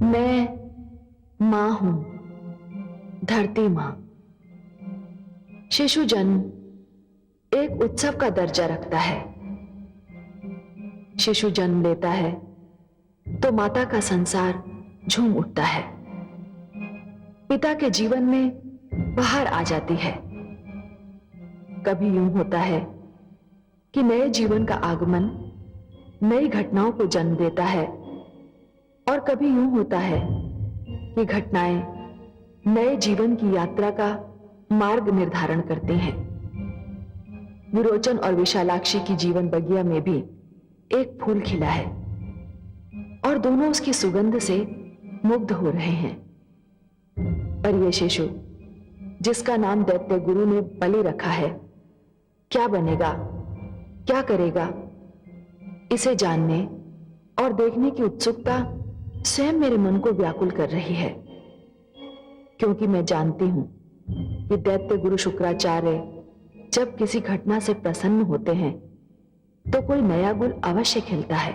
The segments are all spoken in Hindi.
मैं मां हूं, धरती मां। शिशु जन्म एक उत्सव का दर्जा रखता है। शिशु जन्म लेता है तो माता का संसार झूम उठता है। पिता के जीवन में बहार आ जाती है। कभी यूं होता है कि नए जीवन का आगमन नई घटनाओं को जन्म देता है, और कभी यूं होता है कि घटनाएं नए जीवन की यात्रा का मार्ग निर्धारण करती हैं। विरोचन और विशालाक्षी की जीवन बगिया में भी एक फूल खिला है और दोनों उसकी सुगंध से मुग्ध हो रहे हैं। पर यह शिशु, जिसका नाम दैत्य गुरु ने बलि रखा है, क्या बनेगा, क्या करेगा, इसे जानने और देखने की उत्सुकता स्वयं मेरे मन को व्याकुल कर रही है। क्योंकि मैं जानती हूं कि दैत्य गुरु शुक्राचार्य जब किसी घटना से प्रसन्न होते हैं तो कोई नया गुल अवश्य खिलता है।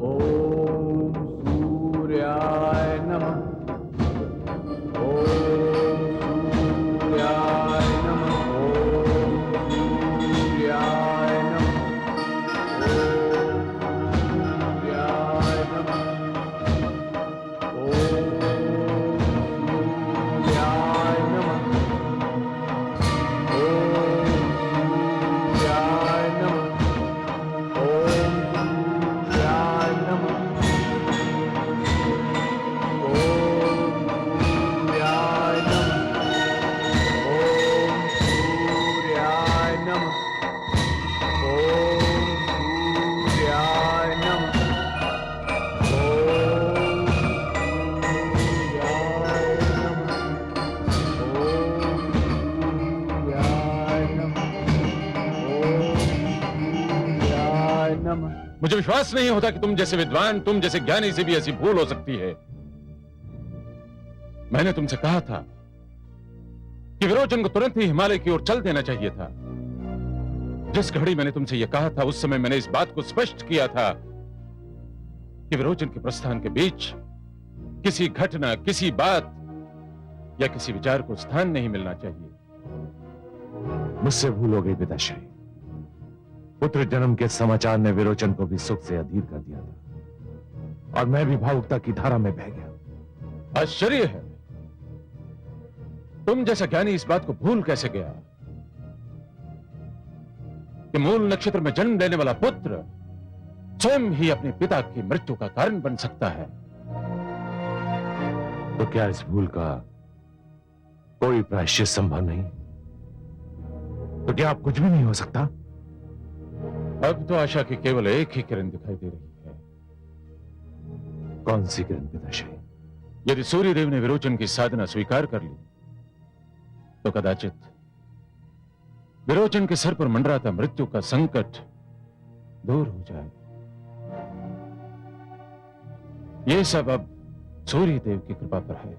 ओम सूर्याय नमः। ओम सूर्याय नमः। ओम सूर्याय नमः। मुझे विश्वास नहीं होता कि तुम जैसे विद्वान, तुम जैसे ज्ञानी से भी ऐसी भूल हो सकती है। मैंने तुमसे कहा था कि विरोचन को तुरंत ही हिमालय की ओर चल देना चाहिए था। जिस घड़ी मैंने तुमसे यह कहा था, उस समय मैंने इस बात को स्पष्ट किया था कि विरोचन के प्रस्थान के बीच किसी घटना, किसी बात या किसी विचार को स्थान नहीं मिलना चाहिए। मुझसे भूल हो गई पिताश्री। पुत्र जन्म के समाचार ने विरोचन को भी सुख से अधीर कर दिया था और मैं भी भावुकता की धारा में बह गया। आश्चर्य है, तुम जैसा ज्ञानी इस बात को भूल कैसे गया कि मूल नक्षत्र में जन्म लेने वाला पुत्र स्वयं ही अपने पिता की मृत्यु का कारण बन सकता है। तो क्या इस भूल का कोई प्रायश्चित संभव नहीं? तो क्या अब कुछ भी नहीं हो सकता? अब तो आशा की केवल एक ही किरण दिखाई दे रही है। कौन सी किरण पिताश्री? यदि सूर्यदेव ने विरोचन की साधना स्वीकार कर ली तो कदाचित विरोचन के सर पर मंडराता मृत्यु का संकट दूर हो जाए। यह सब अब सूर्यदेव की कृपा पर है।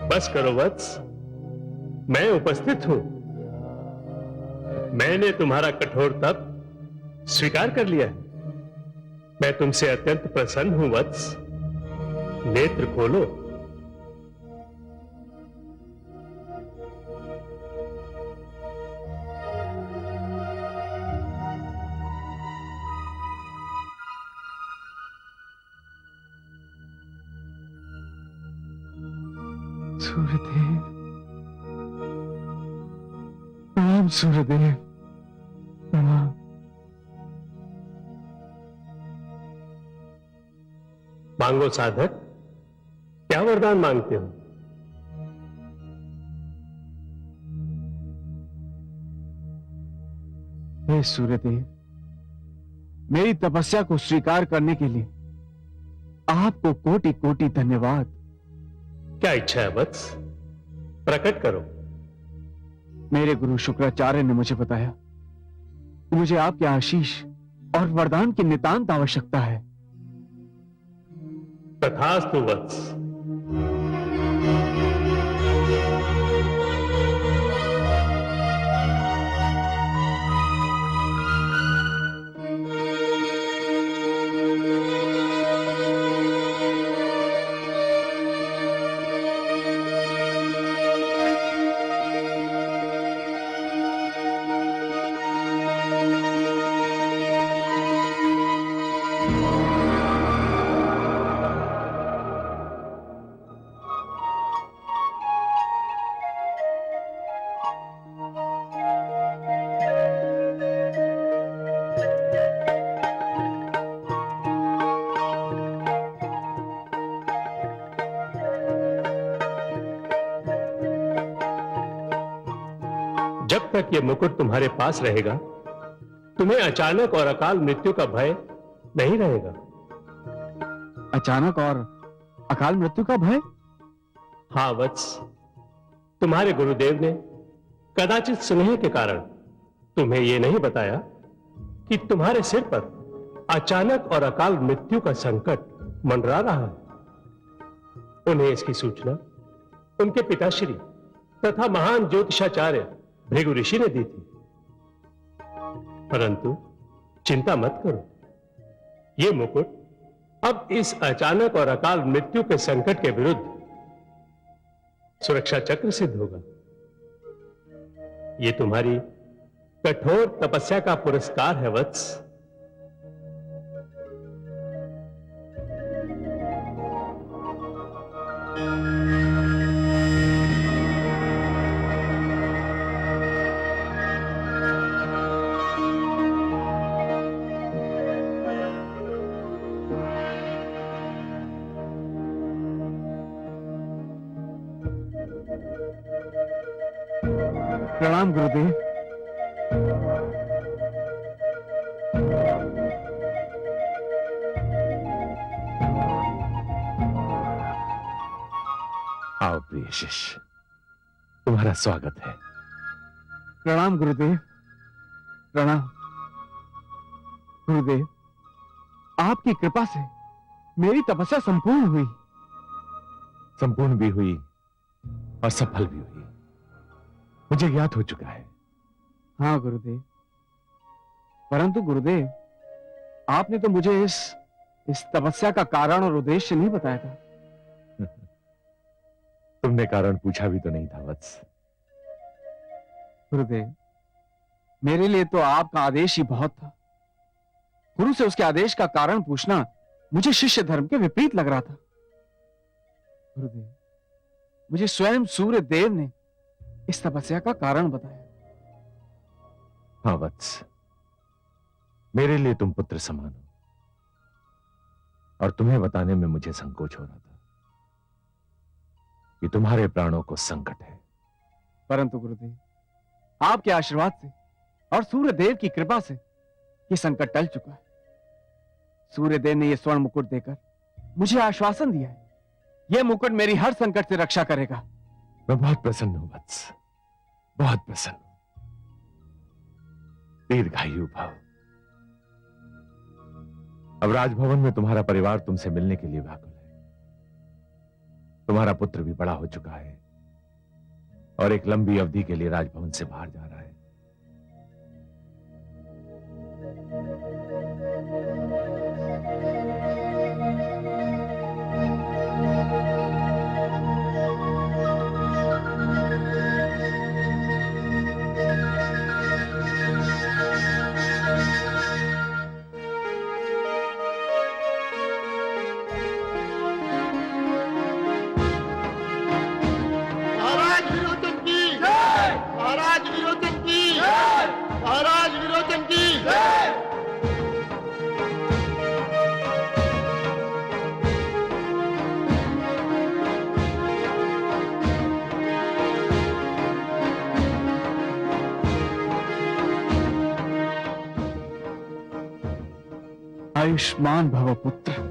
बस करो वत्स, मैं उपस्थित हूं। मैंने तुम्हारा कठोर तप स्वीकार कर लिया है। मैं तुमसे अत्यंत प्रसन्न हूं वत्स। नेत्र खोलो। सूर्यदेव, प्रणाम सूर्यदेव, प्रणाम। मांगो साधक, क्या वरदान मांगते हो? हे सूर्यदेव, मेरी तपस्या को स्वीकार करने के लिए आपको कोटि कोटि धन्यवाद। क्या इच्छा है वत्स? प्रकट करो। मेरे गुरु शुक्राचार्य ने मुझे बताया कि मुझे आपके आशीष और वरदान की नितांत आवश्यकता है। तथास्तु वत्स। जब तक ये मुकुट तुम्हारे पास रहेगा, तुम्हें अचानक और अकाल मृत्यु का भय नहीं रहेगा। अचानक और अकाल मृत्यु का भय? हाँ वत्स, तुम्हारे गुरुदेव ने कदाचित स्नेह के कारण तुम्हें यह नहीं बताया कि तुम्हारे सिर पर अचानक और अकाल मृत्यु का संकट मंडरा रहा है। उन्हें इसकी सूचना उनके पिताश्री तथा महान ज्योतिषाचार्य भृगु ऋषि ने दी थी। परंतु चिंता मत करो, यह मुकुट अब इस अचानक और अकाल मृत्यु के संकट के विरुद्ध सुरक्षा चक्र सिद्ध होगा। यह तुम्हारी कठोर तपस्या का पुरस्कार है वत्स। प्रणाम गुरुदेव। आओ प्रिय शिष्य, तुम्हारा स्वागत है। प्रणाम गुरुदेव, प्रणाम। गुरुदेव, आपकी कृपा से मेरी तपस्या संपूर्ण हुई। संपूर्ण भी हुई और सफल भी हुई, मुझे ज्ञात हो चुका है। हाँ गुरुदेव, परंतु गुरुदेव, आपने तो मुझे इस तपस्या का कारण और उद्देश्य नहीं बताया था। तुमने कारण पूछा भी तो नहीं था वत्स। गुरुदेव, मेरे लिए तो आपका आदेश ही बहुत था। गुरु से उसके आदेश का कारण पूछना मुझे शिष्य धर्म के विपरीत लग रहा था। गुरुदेव, मुझे स्वयं सूर्य देव ने इस तपस्या का कारण बताया। हाँ वत्स, मेरे लिए तुम पुत्र समान हो और तुम्हें बताने में मुझे संकोच हो रहा था कि तुम्हारे प्राणों को संकट है। परंतु गुरुदेव, आपके आशीर्वाद से और सूर्य देव की कृपा से यह संकट टल चुका है। सूर्य देव ने यह स्वर्ण मुकुट देकर मुझे आश्वासन दिया है, यह मुकुट मेरी हर संकट से रक्षा करेगा। मैं बहुत प्रसन्न हूं वत्स, बहुत प्रसन्न हूं। दीर्घायु भव। अब राजभवन में तुम्हारा परिवार तुमसे मिलने के लिए व्याकुल है। तुम्हारा पुत्र भी बड़ा हो चुका है और एक लंबी अवधि के लिए राजभवन से बाहर जा रहा है। महाराज विरोचन की जय। महाराज विरोचन की जय। महाराज विरोचन की जय। आयुष्मान भव पुत्र।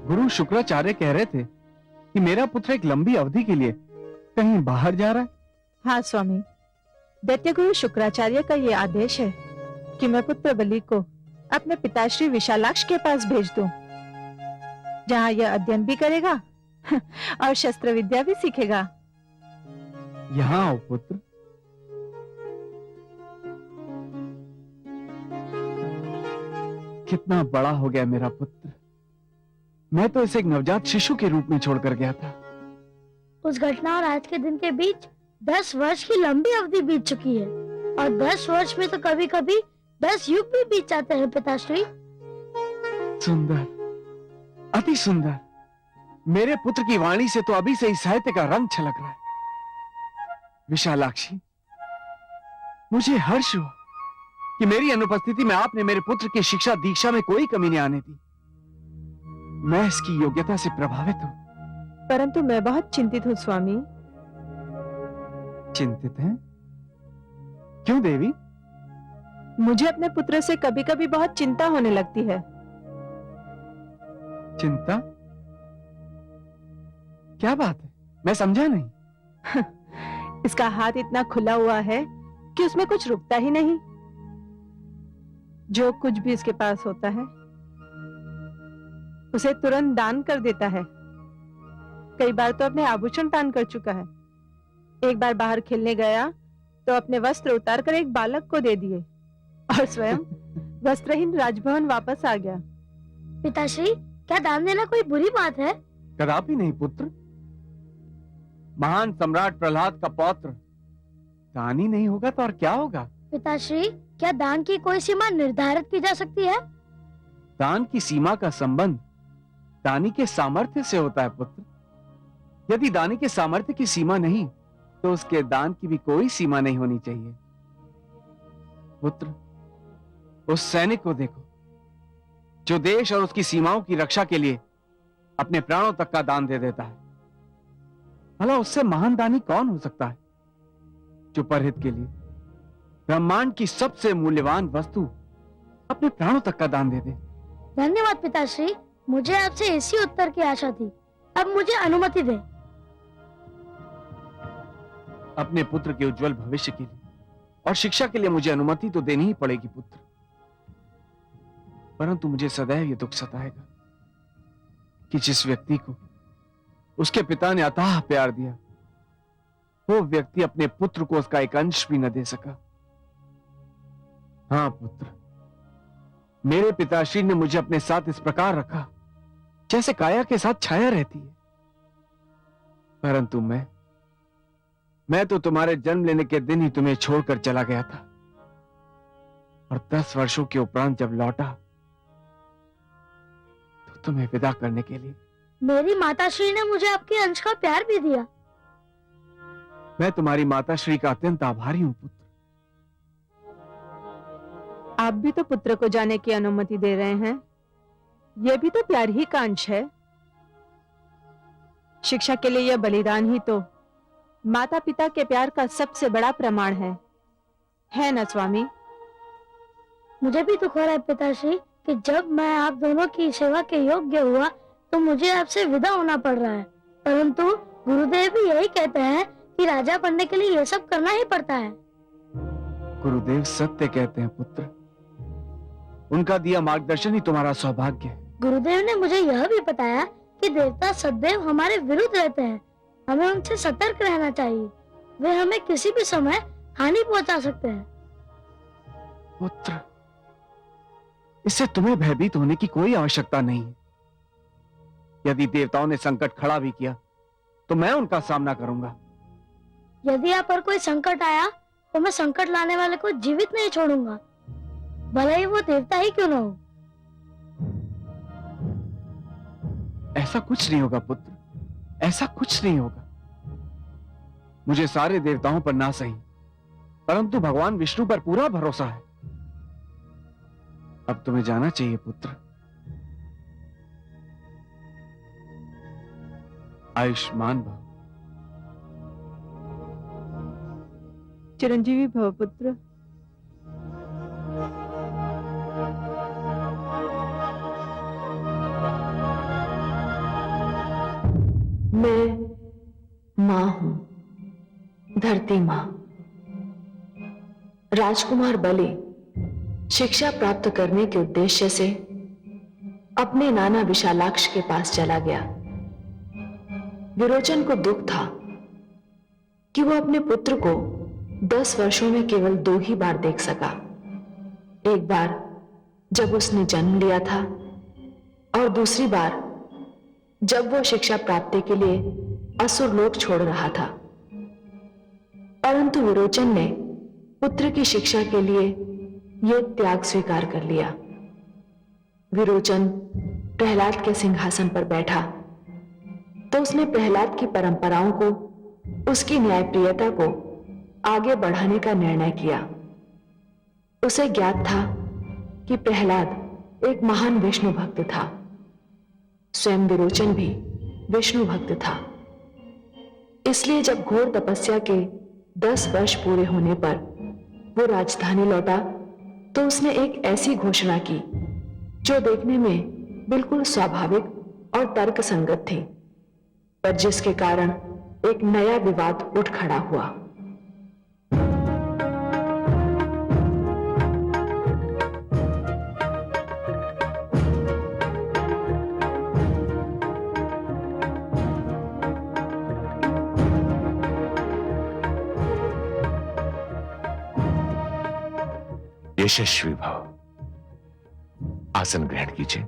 गुरु शुक्राचार्य कह रहे थे कि मेरा पुत्र एक लंबी अवधि के लिए कहीं बाहर जा रहा है। हाँ स्वामी, दैत्य गुरु शुक्राचार्य का ये आदेश है कि मैं पुत्र बलि को अपने पिताश्री विशालाक्ष के पास भेज दूं, जहाँ यह अध्ययन भी करेगा और शस्त्र विद्या भी सीखेगा। यहाँ आओ पुत्र। कितना बड़ा हो गया मेरा पुत्र। मैं तो इसे एक नवजात शिशु के रूप में छोड़कर गया था। उस घटना और आज के दिन के बीच 10 वर्ष की लंबी अवधि बीत चुकी है और 10 वर्ष में तो कभी कभी 10 युग भी बीत जाते हैं पिताश्री। सुंदर, अति सुंदर। मेरे पुत्र की वाणी से तो अभी से ही साहित्य का रंग छलक रहा है। विशालाक्षी, मुझे हर्ष हुआ कि मेरी अनुपस्थिति में आपने मेरे पुत्र की शिक्षा दीक्षा में कोई कमी नहीं आने दी। मैं इसकी योग्यता से प्रभावित हूं। परंतु मैं बहुत चिंतित हूँ स्वामी। चिंतित हैं? क्यों देवी? मुझे अपने पुत्र से कभी कभी बहुत चिंता होने लगती है। चिंता? क्या बात है? मैं समझा नहीं। इसका हाथ इतना खुला हुआ है कि उसमें कुछ रुकता ही नहीं। जो कुछ भी इसके पास होता है उसे तुरंत दान कर देता है। कई बार तो अपने आभूषण दान कर चुका है। एक बार बाहर खेलने गया तो अपने वस्त्र उतार कर एक बालक को दे दिए और स्वयं वस्त्रहीन राजभवन वापस आ गया। पिताश्री, क्या दान देना कोई बुरी बात है? कदापि नहीं पुत्र। महान सम्राट प्रहलाद का पौत्र दानी नहीं होगा तो और क्या होगा? पिताश्री, क्या दान की कोई सीमा निर्धारित की जा सकती है? दान की सीमा का संबंध दानी के सामर्थ्य से होता है पुत्र। यदि दानी के सामर्थ्य की सीमा नहीं तो उसके दान की भी कोई सीमा नहीं होनी चाहिए। पुत्र, उस सैनिक को देखो जो देश और उसकी सीमाओं की रक्षा के लिए अपने प्राणों तक का दान दे देता है। भला उससे महान दानी कौन हो सकता है जो परहित के लिए ब्रह्मांड की सबसे मूल्यवान वस्तु अपने प्राणों तक का दान दे दे। धन्यवाद पिताश्री, मुझे आपसे इसी उत्तर की आशा थी। अब मुझे अनुमति दे। अपने पुत्र के उज्जवल भविष्य के लिए और शिक्षा के लिए मुझे अनुमति तो देनी ही पड़ेगी पुत्र। परंतु मुझे सदैव ये दुख सताएगा कि जिस व्यक्ति को उसके पिता ने अथाह प्यार दिया वो व्यक्ति अपने पुत्र को उसका एक अंश भी न दे सका। हाँ पुत्र, मेरे पिताश्री ने मुझे अपने साथ इस प्रकार रखा जैसे काया के साथ छाया रहती है। परंतु मैं तो तुम्हारे जन्म लेने के दिन ही तुम्हें छोड़कर चला गया था और 10 वर्षों के उपरांत जब लौटा तो तुम्हें विदा करने के लिए। मेरी माताश्री ने मुझे आपके अंश का प्यार भी दिया। मैं तुम्हारी माताश्री का अत्यंत आभारी हूं पुत्र। आप भी तो पुत्र को जाने की अनुमति दे रहे हैं, यह भी तो प्यार ही का अंश है। शिक्षा के लिए यह बलिदान ही तो माता पिता के प्यार का सबसे बड़ा प्रमाण है ना स्वामी? मुझे भी दुख हो रहा है पिताश्री कि जब मैं आप दोनों की सेवा के योग्य हुआ तो मुझे आपसे विदा होना पड़ रहा है, परंतु गुरुदेव भी यही कहते हैं कि राजा बनने के लिए यह सब करना ही पड़ता है। गुरुदेव सत्य कहते हैं पुत्र, उनका दिया मार्गदर्शन ही तुम्हारा सौभाग्य है। गुरुदेव ने मुझे यह भी बताया कि देवता सदैव हमारे विरुद्ध रहते हैं, हमें उनसे सतर्क रहना चाहिए, वे हमें किसी भी समय हानि पहुंचा सकते हैं। पुत्र, इससे तुम्हें भयभीत होने की कोई आवश्यकता नहीं है। यदि देवताओं ने संकट खड़ा भी किया तो मैं उनका सामना करूंगा। यदि आप पर कोई संकट आया तो मैं संकट लाने वाले को जीवित नहीं छोड़ूंगा, भले ही वो देवता ही क्यों न हो। ऐसा कुछ नहीं होगा पुत्र, ऐसा कुछ नहीं होगा। मुझे सारे देवताओं पर ना सही, परंतु भगवान विष्णु पर पूरा भरोसा है। अब तुम्हें जाना चाहिए पुत्र। आयुष्मान भव। चिरंजीवी भव पुत्र। मैं मां हूं, धरती मां। राजकुमार बलि शिक्षा प्राप्त करने के उद्देश्य से अपने नाना विशालाक्ष के पास चला गया। विरोचन को दुख था कि वो अपने पुत्र को 10 वर्षों में केवल 2 ही बार देख सका। एक बार जब उसने जन्म लिया था और दूसरी बार जब वो शिक्षा प्राप्ति के लिए असुर लोक छोड़ रहा था। परंतु विरोचन ने पुत्र की शिक्षा के लिए यह त्याग स्वीकार कर लिया। विरोचन प्रहलाद के सिंहासन पर बैठा तो उसने प्रहलाद की परंपराओं को, उसकी न्यायप्रियता को आगे बढ़ाने का निर्णय किया। उसे ज्ञात था कि प्रहलाद एक महान विष्णु भक्त था। स्वयं विरोचन भी विष्णु भक्त था। इसलिए जब घोर तपस्या के 10 वर्ष पूरे होने पर वो राजधानी लौटा तो उसने एक ऐसी घोषणा की जो देखने में बिल्कुल स्वाभाविक और तर्कसंगत थी, पर जिसके कारण एक नया विवाद उठ खड़ा हुआ। यशस्वी भाव। आसन ग्रहण कीजिए।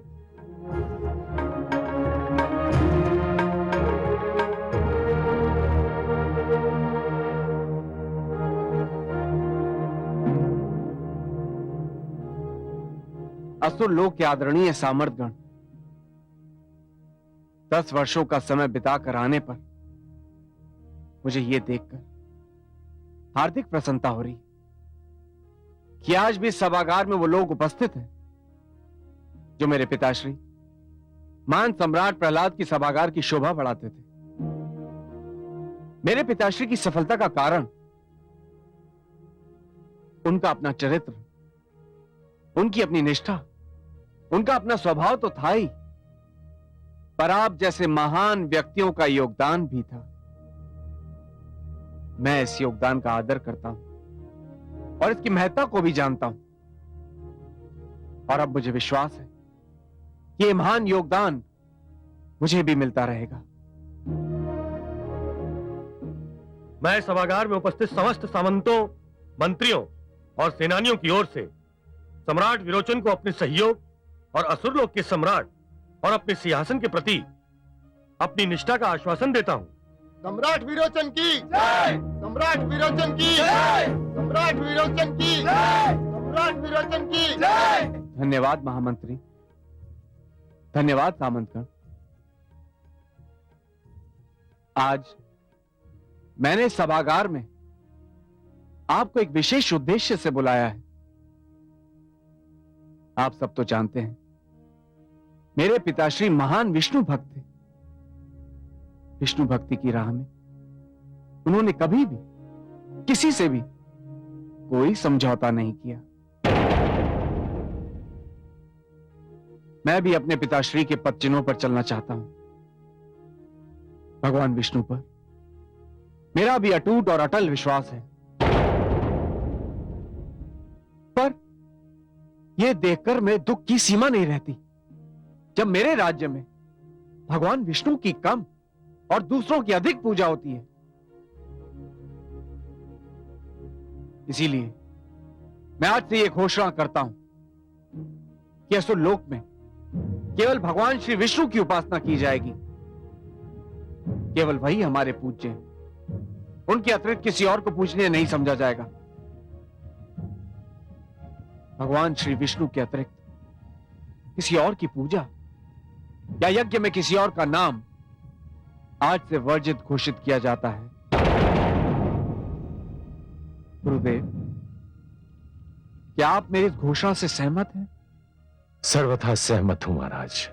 असुर लोक के आदरणीय सामर्थगण 10 वर्षों का समय बिताकर आने पर मुझे यह देखकर हार्दिक प्रसन्नता हो रही कि आज भी सभागार में वो लोग उपस्थित हैं जो मेरे पिताश्री महान सम्राट प्रहलाद की सभागार की शोभा बढ़ाते थे। मेरे पिताश्री की सफलता का कारण उनका अपना चरित्र, उनकी अपनी निष्ठा, उनका अपना स्वभाव तो था ही, पर आप जैसे महान व्यक्तियों का योगदान भी था। मैं इस योगदान का आदर करता हूं और इसकी महत्ता को भी जानता हूं, और अब मुझे विश्वास है कि ये महान योगदान मुझे भी मिलता रहेगा। मैं सभागार में उपस्थित समस्त सामंतों, मंत्रियों और सेनानियों की ओर से सम्राट विरोचन को अपने सहयोग और असुरलोक के सम्राट और अपने सिंहासन के प्रति अपनी निष्ठा का आश्वासन देता हूं। सम्राट विरोचन की जय! सम्राट विरोचन की जय! सम्राट विरोचन की जय! सम्राट विरोचन की जय! धन्यवाद महामंत्री, धन्यवाद सामंतगण। आज मैंने सभागार में आपको एक विशेष उद्देश्य से बुलाया है। आप सब तो जानते हैं, मेरे पिताश्री महान विष्णु भक्त थे। विष्णु भक्ति की राह में उन्होंने कभी भी किसी से भी कोई समझौता नहीं किया। मैं भी अपने पिताश्री के पद चिन्हों पर चलना चाहता हूं। भगवान विष्णु पर मेरा भी अटूट और अटल विश्वास है। पर यह देखकर मेरे दुख की सीमा नहीं रहती जब मेरे राज्य में भगवान विष्णु की कम और दूसरों की अधिक पूजा होती है। इसीलिए मैं आज से यह घोषणा करता हूं कि असुर लोक में केवल भगवान श्री विष्णु की उपासना की जाएगी। केवल वही हमारे पूज्य हैं। उनके अतिरिक्त किसी और को पूजनीय नहीं समझा जाएगा। भगवान श्री विष्णु के अतिरिक्त किसी और की पूजा या यज्ञ में किसी और का नाम आज से वर्जित घोषित किया जाता है। गुरुदेव, क्या आप मेरी इस घोषणा से सहमत हैं? सर्वथा सहमत हूं महाराज।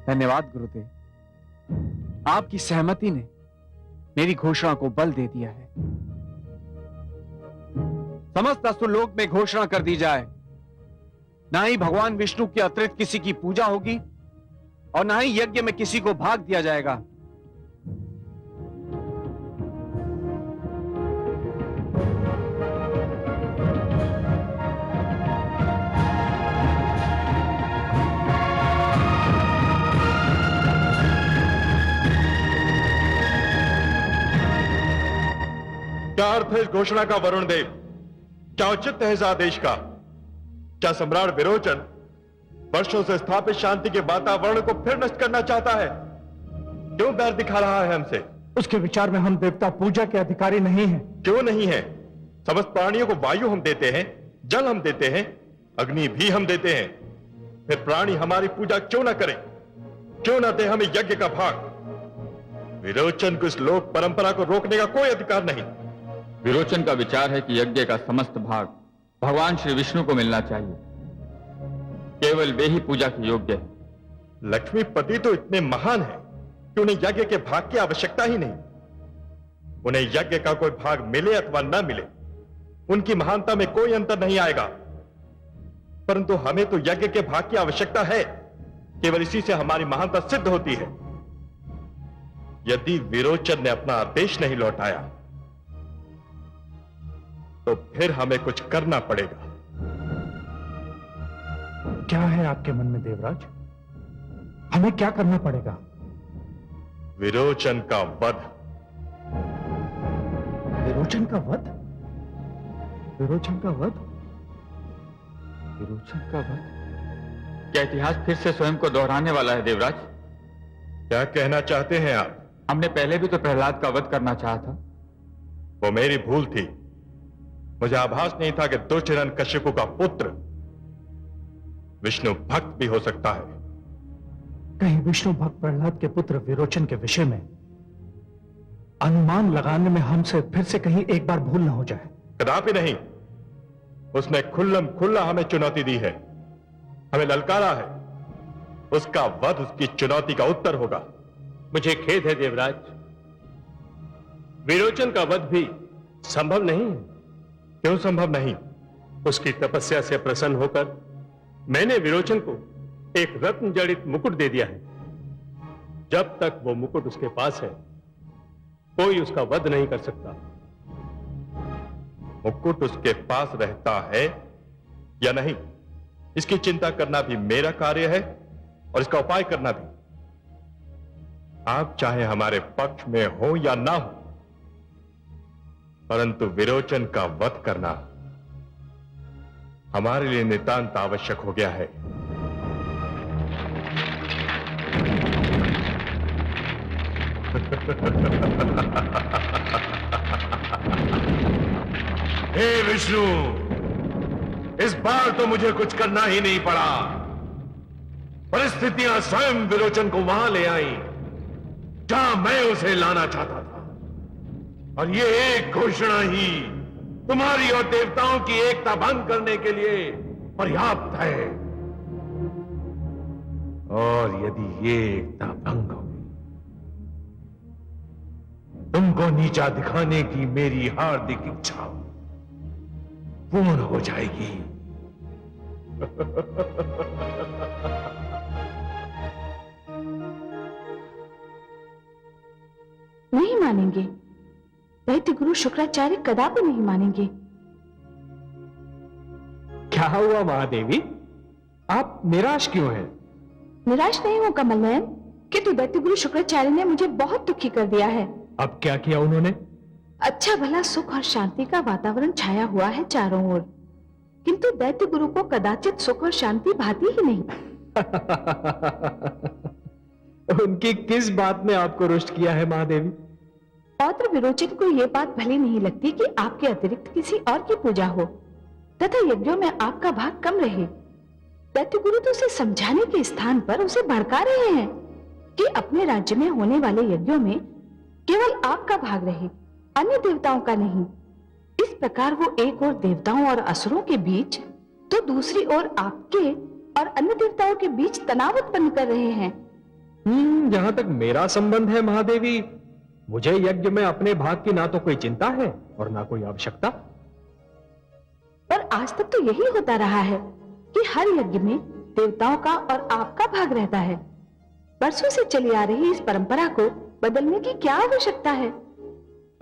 धन्यवाद गुरुदेव। आपकी सहमति ने मेरी घोषणा को बल दे दिया है। समस्त असुरलोक में घोषणा कर दी जाए, ना ही भगवान विष्णु के अतिरिक्त किसी की पूजा होगी और ना ही यज्ञ में किसी को भाग दिया जाएगा। क्या अर्थ है इस घोषणा का वरुण देव? क्या औचित्य है इस आदेश का? क्या सम्राट विरोचन वर्षों से स्थापित शांति के वातावरण को फिर नष्ट करना चाहता है? क्यों बैर दिखा रहा है हमसे? उसके विचार में हम देवता पूजा के अधिकारी नहीं हैं। क्यों नहीं है? समस्त प्राणियों को वायु हम देते हैं, जल हम देते हैं, अग्नि भी हम देते हैं। फिर प्राणी हमारी पूजा क्यों ना करें? क्यों ना दे हमें यज्ञ का भाग? विरोचन को इस लोक परंपरा को रोकने का कोई अधिकार नहीं। विरोचन का विचार है कि यज्ञ का समस्त भाग भगवान श्री विष्णु को मिलना चाहिए। केवल वे ही पूजा के योग्य है। लक्ष्मीपति तो इतने महान है कि उन्हें यज्ञ के भाग की आवश्यकता ही नहीं। उन्हें यज्ञ का कोई भाग मिले अथवा न मिले, उनकी महानता में कोई अंतर नहीं आएगा। परंतु हमें तो यज्ञ के भाग की आवश्यकता है। केवल इसी से हमारी महानता सिद्ध होती है। यदि विरोचन ने अपना आदेश नहीं लौटाया तो फिर हमें कुछ करना पड़ेगा। क्या है आपके मन में देवराज? हमें क्या करना पड़ेगा? विरोचन का वध। विरोचन का वध? विरोचन का वध? विरोचन का वध? क्या इतिहास फिर से स्वयं को दोहराने वाला है देवराज? क्या कहना चाहते हैं आप? हमने पहले भी तो प्रहलाद का वध करना चाहा था। वो मेरी भूल थी। मुझे आभास नहीं था कि दुष्ट हिरण्यकश्यप का पुत्र विष्णु भक्त भी हो सकता है। कहीं विष्णु भक्त प्रहलाद के पुत्र विरोचन के विषय में अनुमान लगाने में हमसे फिर से कहीं एक बार भूल न हो जाए। कदापि नहीं। उसने खुल्लम खुल्ला हमें चुनौती दी है, हमें ललकारा है। उसका वध उसकी चुनौती का उत्तर होगा। मुझे खेद है देवराज, विरोचन का वध भी संभव नहीं है। क्यों संभव नहीं? उसकी तपस्या से प्रसन्न होकर मैंने विरोचन को एक रत्न जड़ित मुकुट दे दिया है। जब तक वो मुकुट उसके पास है, कोई उसका वध नहीं कर सकता। मुकुट उसके पास रहता है या नहीं, इसकी चिंता करना भी मेरा कार्य है और इसका उपाय करना भी। आप चाहे हमारे पक्ष में हो या ना हो, परंतु विरोचन का वध करना हमारे लिए नितांत आवश्यक हो गया है। हे विष्णु, इस बार तो मुझे कुछ करना ही नहीं पड़ा। परिस्थितियां स्वयं विरोचन को वहां ले आई जहां मैं उसे लाना चाहता था, और ये एक घोषणा ही तुम्हारी और देवताओं की एकता भंग करने के लिए पर्याप्त है। और यदि ये एकता भंग हो गई, तुमको नीचा दिखाने की मेरी हार्दिक इच्छा पूर्ण हो जाएगी। नहीं मानेंगे, दैत्य गुरु शुक्राचार्य कदापि नहीं मानेंगे। क्या हुआ महादेवी, आप निराश क्यों हैं? निराश नहीं हूं कमल नयन, किंतु दैत्य गुरु शुक्राचार्य ने मुझे बहुत दुखी कर दिया है। अब क्या किया उन्होंने? अच्छा भला सुख और शांति का वातावरण छाया हुआ है चारों ओर, किंतु दैत्य गुरु को कदाचित सुख और शांति भाती ही नहीं। उनकी किस बात ने आपको रुष्ट किया है महादेवी? पौत्र विरोचन को यह बात भली नहीं लगती कि आपके अतिरिक्त किसी और की पूजा हो तथा यज्ञों में आपका भाग कम रहे। दैत्य गुरु तो उसे समझाने के स्थान पर उसे भड़का रहे हैं कि अपने राज्य में होने वाले यज्ञों में केवल आपका भाग रहे, अन्य देवताओं का नहीं। इस प्रकार वो एक ओर देवताओं और असुरों के बीच तो दूसरी ओर आपके और अन्य देवताओं के बीच तनाव उत्पन्न कर रहे हैं। जहां तक मेरा संबंध है महादेवी, मुझे यज्ञ में अपने भाग की ना तो कोई चिंता है और ना कोई आवश्यकता। पर आज तक तो यही होता रहा है कि हर यज्ञ में देवताओं का और आपका भाग रहता है। वर्षों से चली आ रही इस परंपरा को बदलने की क्या आवश्यकता है?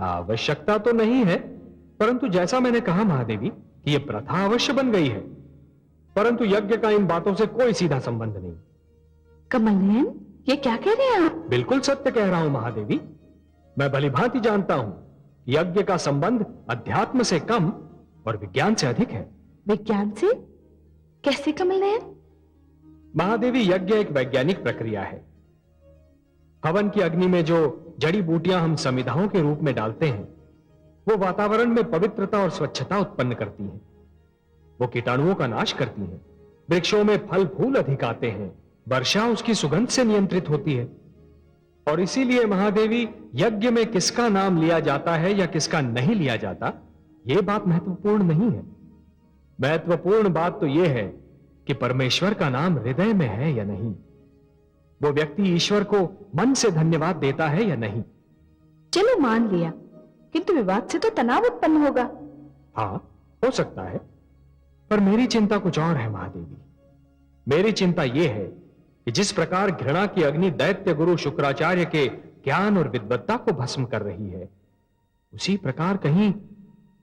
आवश्यकता तो नहीं है, परंतु जैसा मैंने कहा महादेवी कि यह प्रथा अवश्य बन गई है, परंतु यज्ञ का इन बातों से कोई सीधा संबंध नहीं। कमल नयन, ये क्या कह रहे हैं आप? बिल्कुल सत्य कह रहा हूं महादेवी। मैं भलीभांति जानता हूं यज्ञ का संबंध अध्यात्म से कम और विज्ञान से अधिक है। विज्ञान से? कैसे कमल नयन? महादेवी, यज्ञ एक वैज्ञानिक प्रक्रिया है। हवन की अग्नि में जो जड़ी बूटियां हम समिधाओं के रूप में डालते हैं, वो वातावरण में पवित्रता और स्वच्छता उत्पन्न करती हैं। वो कीटाणुओं का नाश करती हैं। वृक्षों में फल फूल अधिक आते हैं। वर्षा उसकी सुगंध से नियंत्रित होती है। और इसीलिए महादेवी, यज्ञ में किसका नाम लिया जाता है या किसका नहीं लिया जाता, यह बात महत्वपूर्ण नहीं है। महत्वपूर्ण बात तो यह है कि परमेश्वर का नाम हृदय में है या नहीं, वो व्यक्ति ईश्वर को मन से धन्यवाद देता है या नहीं। चलो मान लिया, किंतु विवाद से तो तनाव उत्पन्न होगा। हाँ, हो सकता है, पर मेरी चिंता कुछ और है महादेवी। मेरी चिंता यह है कि जिस प्रकार घृणा की अग्नि दैत्य गुरु शुक्राचार्य के ज्ञान और विद्वत्ता को भस्म कर रही है, उसी प्रकार कहीं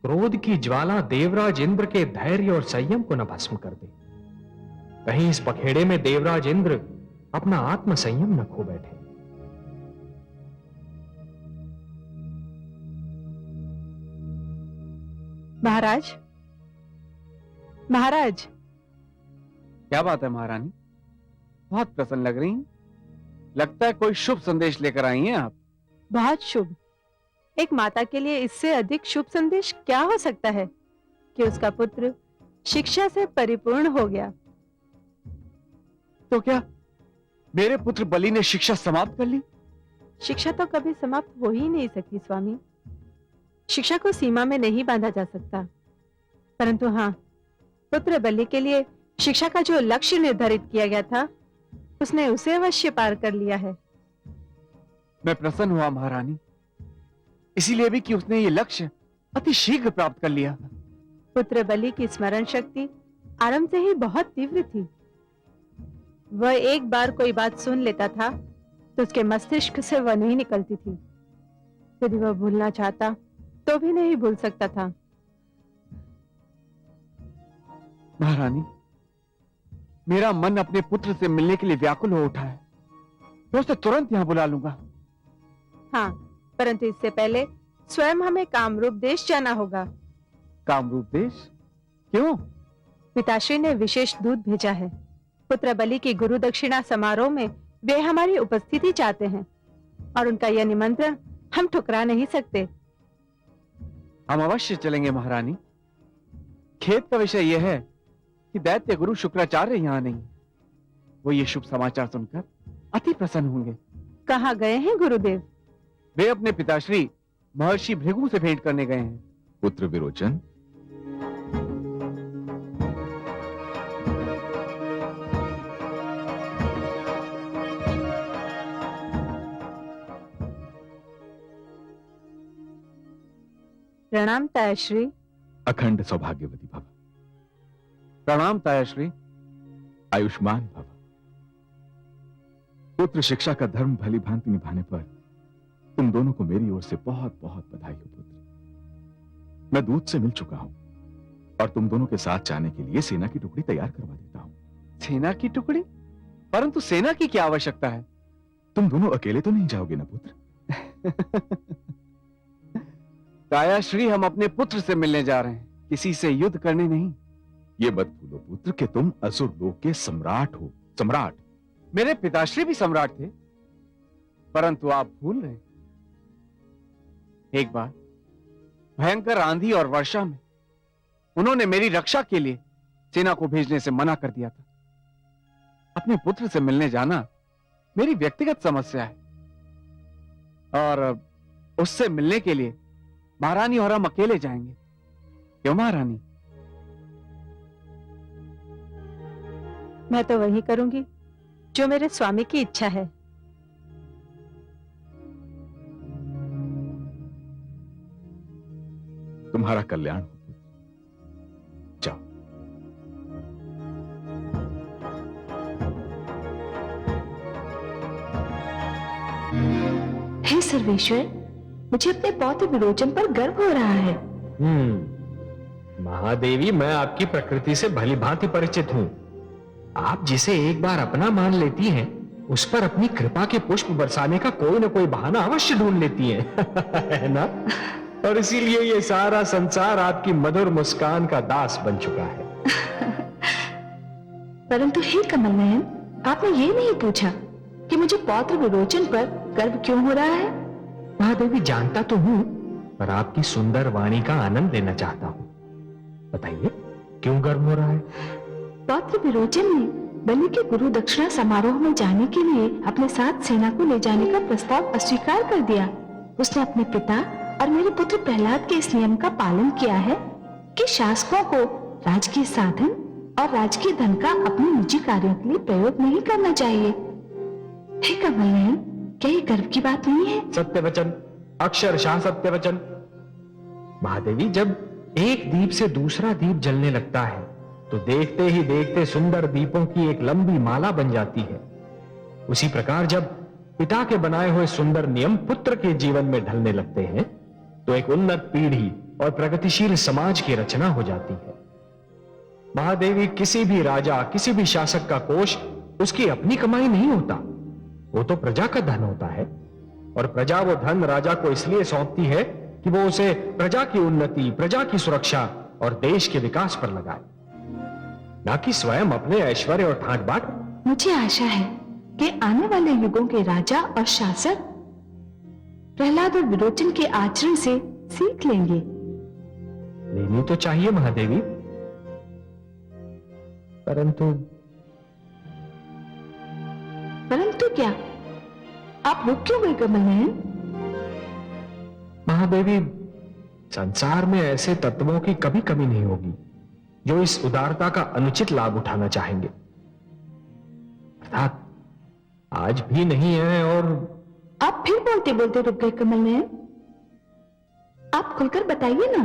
क्रोध की ज्वाला देवराज इंद्र के धैर्य और संयम को न भस्म कर दे। कहीं इस पखेड़े में देवराज इंद्र अपना आत्म संयम न खो बैठे। महाराज, महाराज। क्या बात है महारानी, बहुत प्रसन्न लग रही हैं। लगता है कोई शुभ संदेश लेकर आई हैं आप। बहुत शुभ। एक माता के लिए इससे अधिक शुभ संदेश क्या हो सकता है कि उसका पुत्र शिक्षा से परिपूर्ण हो गया। तो क्या मेरे पुत्र बलि ने शिक्षा समाप्त कर ली? शिक्षा तो कभी समाप्त हो ही नहीं सकती स्वामी। शिक्षा को सीमा में नहीं बांधा जा सकता, परंतु हाँ, पुत्र बलि के लिए शिक्षा का जो लक्ष्य निर्धारित किया गया था, उसने उसे अवश्य पार कर लिया है। मैं प्रसन्न हुआ महारानी, इसीलिए भी कि उसने ये लक्ष्य अति शीघ्र प्राप्त कर लिया। पुत्र बलि की स्मरण शक्ति आरंभ से ही बहुत तीव्र थी। वह एक बार कोई बात सुन लेता था तो उसके मस्तिष्क से वह नहीं निकलती थी। यदि वह भूलना चाहता तो भी नहीं भूल सकता था। महारानी, मेरा मन अपने पुत्र से मिलने के लिए व्याकुल हो उठा है। मैं उसे तुरंत यहां बुला लूंगा। हाँ, परंतु इससे पहले स्वयं हमें कामरूप देश जाना होगा। कामरूप देश? क्यों? पिताश्री ने विशेष दूत भेजा है। पुत्र बलि की गुरु दक्षिणा समारोह में वे हमारी उपस्थिति चाहते हैं और उनका यह निमंत्रण हम ठुकरा नहीं सकते। हम अवश्य चलेंगे महारानी। खेद का विषय यह है कि दैत्य गुरु शुक्राचार्य यहां नहीं। वो ये शुभ समाचार सुनकर अति प्रसन्न होंगे। कहाँ गए हैं गुरुदेव? वे अपने पिताश्री महर्षि भृगु से भेंट करने गए हैं। पुत्र विरोचन, प्रणाम तायाश्री। अखंड सौभाग्यवती भव, प्रणाम तायाश्री। आयुष्मान भव। पुत्र शिक्षा का धर्म भली भांति निभाने पर तुम दोनों को मेरी ओर से बहुत बहुत बधाई हो पुत्र। मैं दूत से मिल चुका हूं और तुम दोनों के साथ जाने के लिए सेना की टुकड़ी तैयार करवा देता हूं। सेना की टुकड़ी? परंतु सेना की क्या आवश्यकता है? तुम दोनों अकेले तो नहीं जाओगे ना पुत्र? तायाश्री, हम अपने पुत्र से मिलने जा रहे हैं, किसी से युद्ध करने नहीं। ये मत भूलो पुत्र कि तुम असुर लोक के सम्राट हो। सम्राट। मेरे पिताश्री भी सम्राट थे, परंतु आप भूल रहे। एक बार भयंकर आंधी और वर्षा में उन्होंने मेरी रक्षा के लिए सेना को भेजने से मना कर दिया था। अपने पुत्र से मिलने जाना मेरी व्यक्तिगत समस्या है, और उससे मिलने के लिए महारानी और हम अकेले जाएंगे। क्यों महारानी? मैं तो वही करूंगी जो मेरे स्वामी की इच्छा है। तुम्हारा कल्याण हो पुत्र। जाओ। हे सर्वेश्वर, मुझे अपने पौत्र विरोचन पर गर्व हो रहा है। महादेवी, मैं आपकी प्रकृति से भली भांति परिचित हूं। आप जिसे एक बार अपना मान लेती हैं, उस पर अपनी कृपा के पुष्प बरसाने का कोई ना कोई बहाना अवश्य ढूंढ लेती हैं। है ना? और इसीलिए ये सारा संसार आपकी मधुर मुस्कान का दास बन चुका है। परंतु हे कमल नयन, आपने ये नहीं पूछा कि मुझे पौत्र विरोचन पर गर्व क्यों हो रहा है। महादेवी, जानता तो हूं, पर आपकी सुंदर वाणी का आनंद लेना चाहता हूं। बताइए, क्यों गर्व हो रहा है? पौत्र विरोचन ने बलि के गुरु दक्षिणा समारोह में जाने के लिए अपने साथ सेना को ले जाने का प्रस्ताव अस्वीकार कर दिया। उसने अपने पिता और मेरे पुत्र प्रहलाद के इस नियम का पालन किया है कि शासकों को राजकीय साधन और राजकीय धन का अपने निजी कार्यों के लिए प्रयोग नहीं करना चाहिए। हे कमल नयन, क्या ये गर्व की बात नहीं है? सत्य वचन, अक्षरशः सत्य वचन। महादेवी, जब एक दीप से दूसरा दीप जलने लगता है तो देखते ही देखते सुंदर दीपों की एक लंबी माला बन जाती है। उसी प्रकार जब पिता के बनाए हुए सुंदर नियम पुत्र के जीवन में ढलने लगते हैं तो एक उन्नत पीढ़ी और प्रगतिशील समाज की रचना हो जाती है। महादेवी, किसी भी राजा, किसी भी शासक का कोष उसकी अपनी कमाई नहीं होता, वो तो प्रजा का धन होता है। और प्रजा वो धन राजा को इसलिए सौंपती है कि वो उसे प्रजा की उन्नति, प्रजा की सुरक्षा और देश के विकास पर लगाए, ना कि स्वयं अपने ऐश्वर्य और ठाट बाट। मुझे आशा है कि आने वाले युगों के राजा और शासक प्रहलाद और विरोचन के आचरण से सीख लेंगे। लेनी तो चाहिए महादेवी, परंतु क्या? आप रुक क्यों गए कमल नयन? महादेवी, संसार में ऐसे तत्वों की कभी कमी नहीं होगी जो इस उदारता का अनुचित लाभ उठाना चाहेंगे। अर्थात आज भी नहीं है। और आप फिर बोलते बोलते रुक गए कमल नयन। आप खुलकर बताइए ना।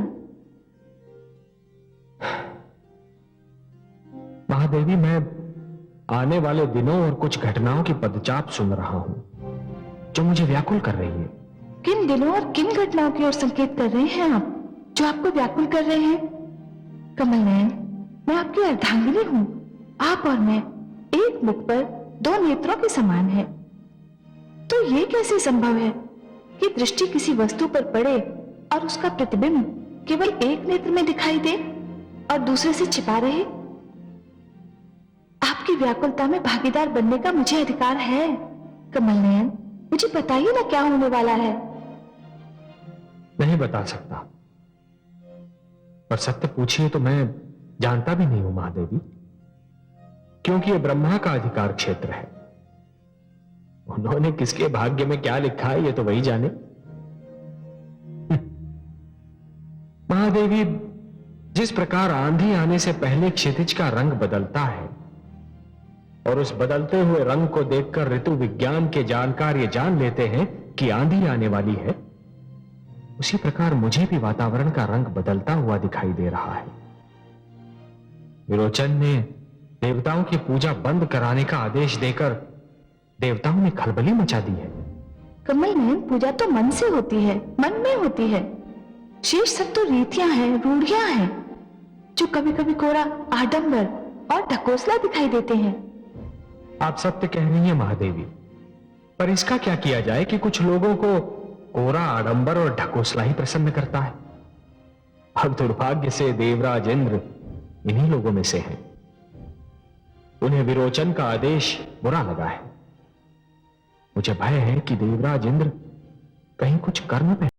महादेवी, मैं आने वाले दिनों और कुछ घटनाओं की पदचाप सुन रहा हूं जो मुझे व्याकुल कर रही है। किन दिनों और किन घटनाओं की ओर संकेत कर रहे हैं आप, जो आपको व्याकुल कर रहे हैं? कमल नयन, मैं आपकी अर्धांगिनी हूं। आप और मैं एक मुख पर दो नेत्रों के समान हैं। तो ये कैसे संभव है कि दृष्टि किसी वस्तु पर पड़े और उसका प्रतिबिंब केवल एक नेत्र में दिखाई दे और दूसरे से छिपा रहे? आपकी व्याकुलता में भागीदार बनने का मुझे अधिकार है। कमल नयन, मुझे बताइए ना क्या होने वाला है। नहीं बता सकता, पर सत्य पूछिए तो मैं जानता भी नहीं हूं महादेवी। क्योंकि यह ब्रह्मा का अधिकार क्षेत्र है। उन्होंने किसके भाग्य में क्या लिखा है, ये तो वही जाने। महादेवी, जिस प्रकार आंधी आने से पहले क्षितिज का रंग बदलता है और उस बदलते हुए रंग को देखकर ऋतु विज्ञान के जानकार ये जान लेते हैं कि आंधी आने वाली है, उसी प्रकार मुझे भी वातावरण का रंग बदलता हुआ दिखाई दे रहा है। विरोचन ने देवताओं की पूजा बंद कराने का आदेश देकर देवताओं ने खलबली मचा दी है। कमल नयन, पूजा तो मन से होती है, मन में होती है। शेष सब तो रीतियां हैं, रूढ़ियां हैं, जो कभी कभी कोरा आडंबर और ढकोसला दिखाई देते हैं। आप सत्य कह रही हैं महादेवी, पर इसका क्या किया जाए कि कुछ लोगों को कोरा आडंबर और ढकोसला ही प्रसन्न करता है। अब दुर्भाग्य से देवराज इंद्र इन्हीं लोगों में से हैं। उन्हें विरोचन का आदेश बुरा लगा है। मुझे भय है कि देवराज इंद्र कहीं कुछ कर न बैठे।